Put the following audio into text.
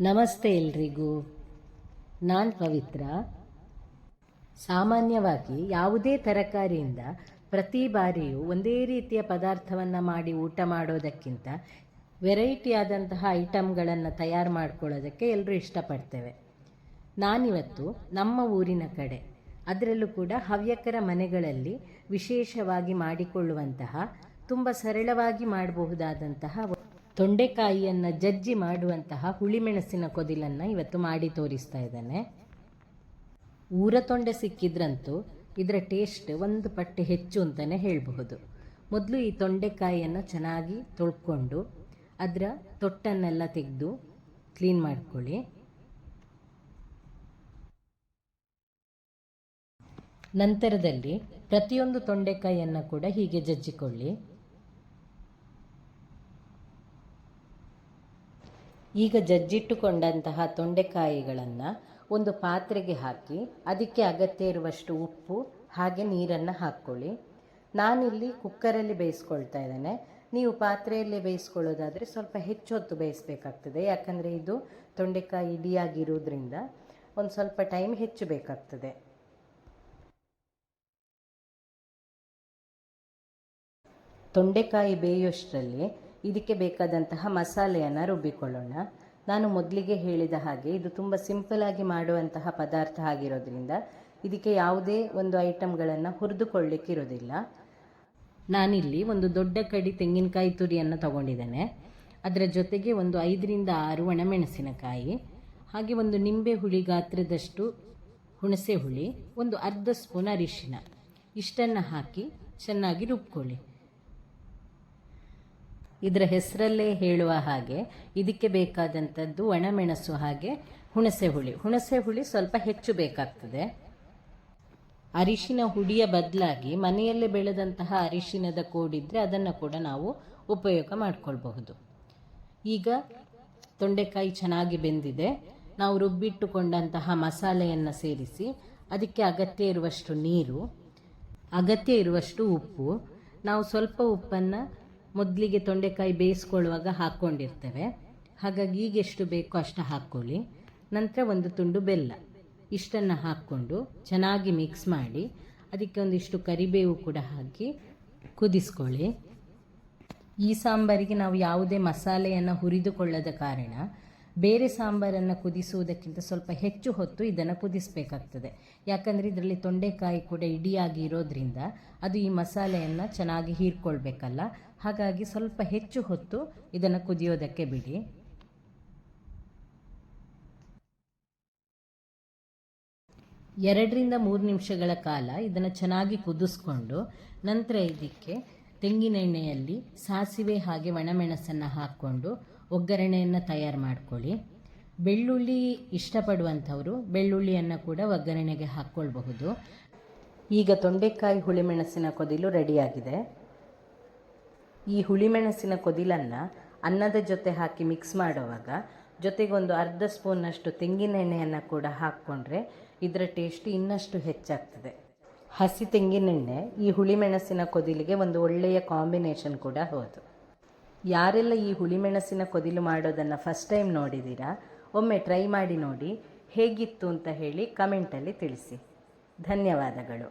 ನಮಸ್ತೆ ಎಲ್ರಿಗೂ. ನಾನು ಪವಿತ್ರ. ಸಾಮಾನ್ಯವಾಗಿ ಯಾವುದೇ ತರಕಾರಿಯಿಂದ ಪ್ರತಿ ಬಾರಿಯೂ ಒಂದೇ ರೀತಿಯ ಪದಾರ್ಥವನ್ನು ಮಾಡಿ ಊಟ ಮಾಡೋದಕ್ಕಿಂತ ವೆರೈಟಿ ಆದಂತಹ ಐಟಮ್ಗಳನ್ನು ತಯಾರು ಮಾಡ್ಕೊಳ್ಳೋದಕ್ಕೆ ಎಲ್ಲರೂ ಇಷ್ಟಪಡ್ತೇವೆ. ನಾನಿವತ್ತು ನಮ್ಮ ಊರಿನ ಕಡೆ, ಅದರಲ್ಲೂ ಕೂಡ ಹವ್ಯಕರ ಮನೆಗಳಲ್ಲಿ ವಿಶೇಷವಾಗಿ ಮಾಡಿಕೊಳ್ಳುವಂತಹ ತುಂಬ ಸರಳವಾಗಿ ಮಾಡಬಹುದಾದಂತಹ ತೊಂಡೆಕಾಯಿಯನ್ನು ಜಜ್ಜಿ ಮಾಡುವಂತಹ ಹುಳಿಮೆಣಸಿನ ಕೊದಿಲನ್ನು ಇವತ್ತು ಮಾಡಿ ತೋರಿಸ್ತಾ ಇದ್ದಾನೆ. ಊರ ತೊಂಡೆ ಸಿಕ್ಕಿದ್ರಂತೂ ಇದರ ಟೇಸ್ಟ್ ಒಂದು ಪಟ್ಟು ಹೆಚ್ಚು ಅಂತಲೇ ಹೇಳಬಹುದು. ಮೊದಲು ಈ ತೊಂಡೆಕಾಯಿಯನ್ನು ಚೆನ್ನಾಗಿ ತೊಳ್ಕೊಂಡು ಅದರ ತೊಟ್ಟನ್ನೆಲ್ಲ ತೆಗೆದು ಕ್ಲೀನ್ ಮಾಡ್ಕೊಳ್ಳಿ. ನಂತರದಲ್ಲಿ ಪ್ರತಿಯೊಂದು ತೊಂಡೆಕಾಯಿಯನ್ನು ಕೂಡ ಹೀಗೆ ಜಜ್ಜಿಕೊಳ್ಳಿ. ಈಗ ಜಜ್ಜಿಟ್ಟುಕೊಂಡಂತಹ ತೊಂಡೆಕಾಯಿಗಳನ್ನು ಒಂದು ಪಾತ್ರೆಗೆ ಹಾಕಿ ಅದಕ್ಕೆ ಅಗತ್ಯ ಇರುವಷ್ಟು ಉಪ್ಪು ಹಾಗೆ ನೀರನ್ನು ಹಾಕ್ಕೊಳ್ಳಿ. ನಾನಿಲ್ಲಿ ಕುಕ್ಕರಲ್ಲಿ ಬೇಯಿಸ್ಕೊಳ್ತಾ ಇದ್ದೇನೆ. ನೀವು ಪಾತ್ರೆಯಲ್ಲೇ ಬೇಯಿಸ್ಕೊಳ್ಳೋದಾದರೆ ಸ್ವಲ್ಪ ಹೆಚ್ಚು ಹೊತ್ತು ಬೇಯಿಸಬೇಕಾಗ್ತದೆ. ಯಾಕಂದರೆ ಇದು ತೊಂಡೆಕಾಯಿ ಇಡಿಯಾಗಿರೋದ್ರಿಂದ ಒಂದು ಸ್ವಲ್ಪ ಟೈಮ್ ಹೆಚ್ಚು ಬೇಕಾಗ್ತದೆ. ತೊಂಡೆಕಾಯಿ ಬೇಯುವಷ್ಟರಲ್ಲಿ ಇದಕ್ಕೆ ಬೇಕಾದಂತಹ ಮಸಾಲೆಯನ್ನು ರುಬ್ಬಿಕೊಳ್ಳೋಣ. ನಾನು ಮೊದಲಿಗೆ ಹೇಳಿದ ಹಾಗೆ ಇದು ತುಂಬ ಸಿಂಪಲಾಗಿ ಮಾಡುವಂತಹ ಪದಾರ್ಥ ಆಗಿರೋದ್ರಿಂದ ಇದಕ್ಕೆ ಯಾವುದೇ ಒಂದು ಐಟಮ್ಗಳನ್ನು ಹುರಿದುಕೊಳ್ಳಿಕ್ಕಿರೋದಿಲ್ಲ. ನಾನಿಲ್ಲಿ ಒಂದು ದೊಡ್ಡ ಕಡಿ ತೆಂಗಿನಕಾಯಿ ತುರಿಯನ್ನು ತಗೊಂಡಿದ್ದೇನೆ. ಅದರ ಜೊತೆಗೆ ಒಂದು 5ರಿಂದ 6 ಒಣಮೆಣಸಿನಕಾಯಿ, ಹಾಗೆ ಒಂದು ನಿಂಬೆ ಹುಳಿ ಗಾತ್ರದಷ್ಟು ಹುಣಸೆ ಹುಳಿ, ಒಂದು ಅರ್ಧ ಸ್ಪೂನ್ ಅರಿಶಿನ, ಇಷ್ಟನ್ನು ಹಾಕಿ ಚೆನ್ನಾಗಿ ರುಬ್ಕೊಳ್ಳಿ. ಇದರ ಹೆಸರಲ್ಲೇ ಹೇಳುವ ಹಾಗೆ ಇದಕ್ಕೆ ಬೇಕಾದಂಥದ್ದು ಒಣಮೆಣಸು ಹಾಗೆ ಹುಣಸೆ ಹುಳಿ ಸ್ವಲ್ಪ ಹೆಚ್ಚು ಬೇಕಾಗ್ತದೆ. ಅರಿಶಿನ ಹುಡಿಯ ಬದಲಾಗಿ ಮನೆಯಲ್ಲೇ ಬೆಳೆದಂತಹ ಅರಿಶಿನದ ಕೋಡಿದ್ರೆ ಅದನ್ನು ಕೂಡ ನಾವು ಉಪಯೋಗ ಮಾಡಿಕೊಳ್ಬಹುದು. ಈಗ ತೊಂಡೆಕಾಯಿ ಚೆನ್ನಾಗಿ ಬೆಂದಿದೆ. ನಾವು ರುಬ್ಬಿಟ್ಟುಕೊಂಡಂತಹ ಮಸಾಲೆಯನ್ನು ಸೇರಿಸಿ ಅದಕ್ಕೆ ಅಗತ್ಯ ಇರುವಷ್ಟು ನೀರು, ಅಗತ್ಯ ಇರುವಷ್ಟು ಉಪ್ಪು. ನಾವು ಸ್ವಲ್ಪ ಉಪ್ಪನ್ನು ಮೊದಲಿಗೆ ತೊಂಡೆಕಾಯಿ ಬೇಯಿಸ್ಕೊಳ್ಳುವಾಗ ಹಾಕ್ಕೊಂಡಿರ್ತೇವೆ. ಹಾಗಾಗಿ ಈಗ ಎಷ್ಟು ಬೇಕೋ ಅಷ್ಟು ಹಾಕ್ಕೊಳ್ಳಿ. ನಂತರ ಒಂದು ತುಂಡು ಬೆಲ್ಲ, ಇಷ್ಟನ್ನು ಹಾಕ್ಕೊಂಡು ಚೆನ್ನಾಗಿ ಮಿಕ್ಸ್ ಮಾಡಿ ಅದಕ್ಕೆ ಒಂದಿಷ್ಟು ಕರಿಬೇವು ಕೂಡ ಹಾಕಿ ಕುದಿಸ್ಕೊಳ್ಳಿ. ಈ ಸಾಂಬಾರಿಗೆ ನಾವು ಯಾವುದೇ ಮಸಾಲೆಯನ್ನು ಹುರಿದುಕೊಳ್ಳದ ಕಾರಣ ಬೇರೆ ಸಾಂಬಾರನ್ನು ಕುದಿಸುವುದಕ್ಕಿಂತ ಸ್ವಲ್ಪ ಹೆಚ್ಚು ಹೊತ್ತು ಇದನ್ನು ಕುದಿಸಬೇಕಾಗ್ತದೆ. ಯಾಕಂದರೆ ಇದರಲ್ಲಿ ತೊಂಡೆಕಾಯಿ ಕೂಡ ಇಡಿಯಾಗಿ ಇರೋದ್ರಿಂದ ಅದು ಈ ಮಸಾಲೆಯನ್ನು ಚೆನ್ನಾಗಿ ಹೀರ್ಕೊಳ್ಬೇಕಲ್ಲ. ಹಾಗಾಗಿ ಸ್ವಲ್ಪ ಹೆಚ್ಚು ಹೊತ್ತು ಇದನ್ನು ಕುದಿಯೋದಕ್ಕೆ ಬಿಡಿ. ಎರಡರಿಂದ 3 ನಿಮಿಷಗಳ ಕಾಲ ಇದನ್ನು ಚೆನ್ನಾಗಿ ಕುದಿಸ್ಕೊಂಡು ನಂತರ ಇದಕ್ಕೆ ತೆಂಗಿನೆಣ್ಣೆಯಲ್ಲಿ ಸಾಸಿವೆ ಹಾಗೆ ಒಣಮೆಣಸನ್ನು ಹಾಕ್ಕೊಂಡು ಒಗ್ಗರಣೆಯನ್ನು ತಯಾರು ಮಾಡ್ಕೊಳ್ಳಿ. ಬೆಳ್ಳುಳ್ಳಿ ಇಷ್ಟಪಡುವಂಥವರು ಬೆಳ್ಳುಳ್ಳಿಯನ್ನು ಕೂಡ ಒಗ್ಗರಣೆಗೆ ಹಾಕ್ಕೊಳ್ಬಹುದು. ಈಗ ತೊಂಡೆಕಾಯಿ ಹುಳಿಮೆಣಸಿನ ಕೊದಿಲು ರೆಡಿಯಾಗಿದೆ. ಈ ಹುಳಿಮೆಣಸಿನ ಕೊದಿಲನ್ನು ಅನ್ನದ ಜೊತೆ ಹಾಕಿ ಮಿಕ್ಸ್ ಮಾಡುವಾಗ ಜೊತೆಗೆ ಒಂದು ಅರ್ಧ ಸ್ಪೂನ್ನಷ್ಟು ತೆಂಗಿನೆಣ್ಣೆಯನ್ನು ಕೂಡ ಹಾಕ್ಕೊಂಡ್ರೆ ಇದರ ಟೇಸ್ಟ್ ಇನ್ನಷ್ಟು ಹೆಚ್ಚಾಗ್ತದೆ. ಹಸಿ ತೆಂಗಿನೆಣ್ಣೆ ಈ ಹುಳಿಮೆಣಸಿನ ಕೊದಿಲಿಗೆ ಒಂದು ಒಳ್ಳೆಯ ಕಾಂಬಿನೇಷನ್ ಕೂಡ ಹೌದು. ಯಾರೆಲ್ಲ ಈ ಹುಳಿಮೆಣಸಿನ ಕೊದಿಲು ಮಾಡೋದನ್ನು ಫಸ್ಟ್ ಟೈಮ್ ನೋಡಿದ್ದೀರಾ, ಒಮ್ಮೆ ಟ್ರೈ ಮಾಡಿ ನೋಡಿ. ಹೇಗಿತ್ತು ಅಂತ ಹೇಳಿ ಕಮೆಂಟಲ್ಲಿ ತಿಳಿಸಿ. ಧನ್ಯವಾದಗಳು.